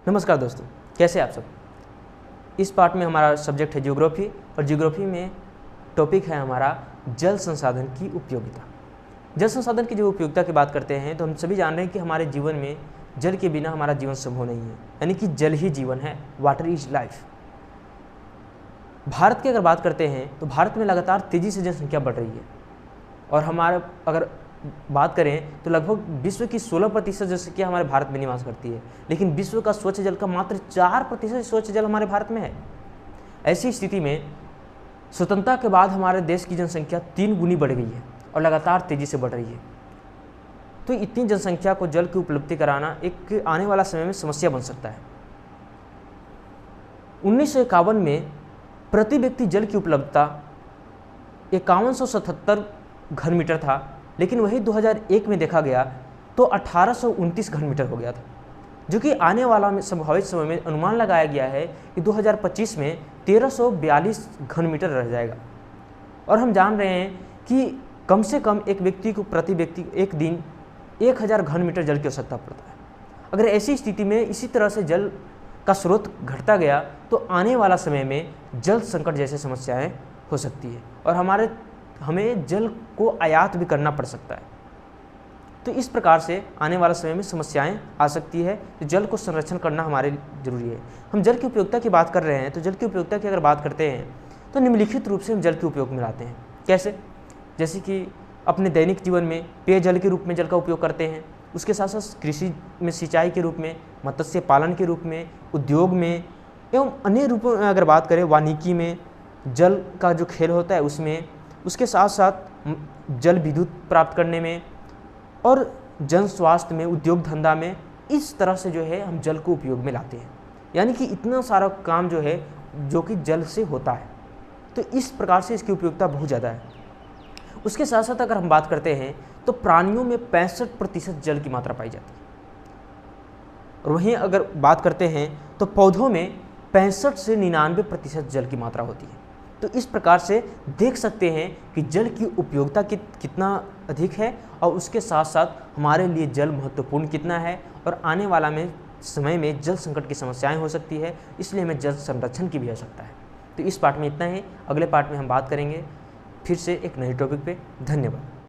नमस्कार दोस्तों, कैसे आप सब। इस पार्ट में हमारा सब्जेक्ट है ज्योग्राफी और ज्योग्राफी में टॉपिक है हमारा जल संसाधन की उपयोगिता। जल संसाधन की जो उपयोगिता की बात करते हैं तो हम सभी जान रहे हैं कि हमारे जीवन में जल के बिना हमारा जीवन संभव नहीं है, यानी कि जल ही जीवन है, वाटर इज लाइफ। भारत की अगर बात करते हैं तो भारत में लगातार तेज़ी से जनसंख्या बढ़ रही है और हमारे अगर बात करें तो लगभग विश्व की 16% जनसंख्या हमारे भारत में निवास करती है, लेकिन विश्व का स्वच्छ जल का मात्र 4% स्वच्छ जल हमारे भारत में है। ऐसी स्थिति में स्वतंत्रता के बाद हमारे देश की जनसंख्या 3 गुनी बढ़ गई है और लगातार तेजी से बढ़ रही है। तो इतनी जनसंख्या को जल की उपलब्धि कराना एक आने वाला समय में समस्या बन सकता है। 1951 में प्रति व्यक्ति जल की उपलब्धता 5177 घन मीटर था, लेकिन वही 2001 में देखा गया तो 1829 घन मीटर हो गया था, जो कि आने वाला में संभावित समय में अनुमान लगाया गया है कि 2025 में 1342 घन मीटर रह जाएगा। और हम जान रहे हैं कि कम से कम एक व्यक्ति को प्रति व्यक्ति एक दिन 1000 घन मीटर जल की आवश्यकता पड़ता है। अगर ऐसी स्थिति में इसी तरह से जल का स्रोत घटता गया तो आने वाला समय में जल संकट जैसी समस्याएं हो सकती है और हमें जल को आयात भी करना पड़ सकता है। तो इस प्रकार से आने वाला समय में समस्याएं आ सकती है, तो जल को संरक्षण करना हमारे लिए जरूरी है। हम जल की उपयोगिता की बात कर रहे हैं तो जल की उपयोगिता की अगर बात करते हैं तो निम्नलिखित रूप से हम जल के उपयोग में लाते हैं। कैसे? जैसे कि अपने दैनिक जीवन में पेयजल के रूप में जल का उपयोग करते हैं, उसके साथ साथ कृषि में सिंचाई के रूप में, मत्स्य पालन के रूप में, उद्योग में एवं अन्य रूपों में अगर बात करें वानिकी में जल का जो खेल होता है उसमें, उसके साथ साथ जल विद्युत प्राप्त करने में और जन स्वास्थ्य में, उद्योग धंधा में, इस तरह से जो है हम जल को उपयोग में लाते हैं। यानी कि इतना सारा काम जो है जो कि जल से होता है, तो इस प्रकार से इसकी उपयोगिता बहुत ज़्यादा है। उसके साथ साथ अगर हम बात करते हैं तो प्राणियों में 65% जल की मात्रा पाई जाती है और वहीं अगर बात करते हैं तो पौधों में 65 से 99% जल की मात्रा होती है। तो इस प्रकार से देख सकते हैं कि जल की उपयोगिता कितना अधिक है और उसके साथ साथ हमारे लिए जल महत्वपूर्ण कितना है और आने वाला में समय में जल संकट की समस्याएं हो सकती है, इसलिए हमें जल संरक्षण की भी आवश्यकता है। तो इस पार्ट में इतना ही, अगले पार्ट में हम बात करेंगे फिर से एक नए टॉपिक पे। धन्यवाद।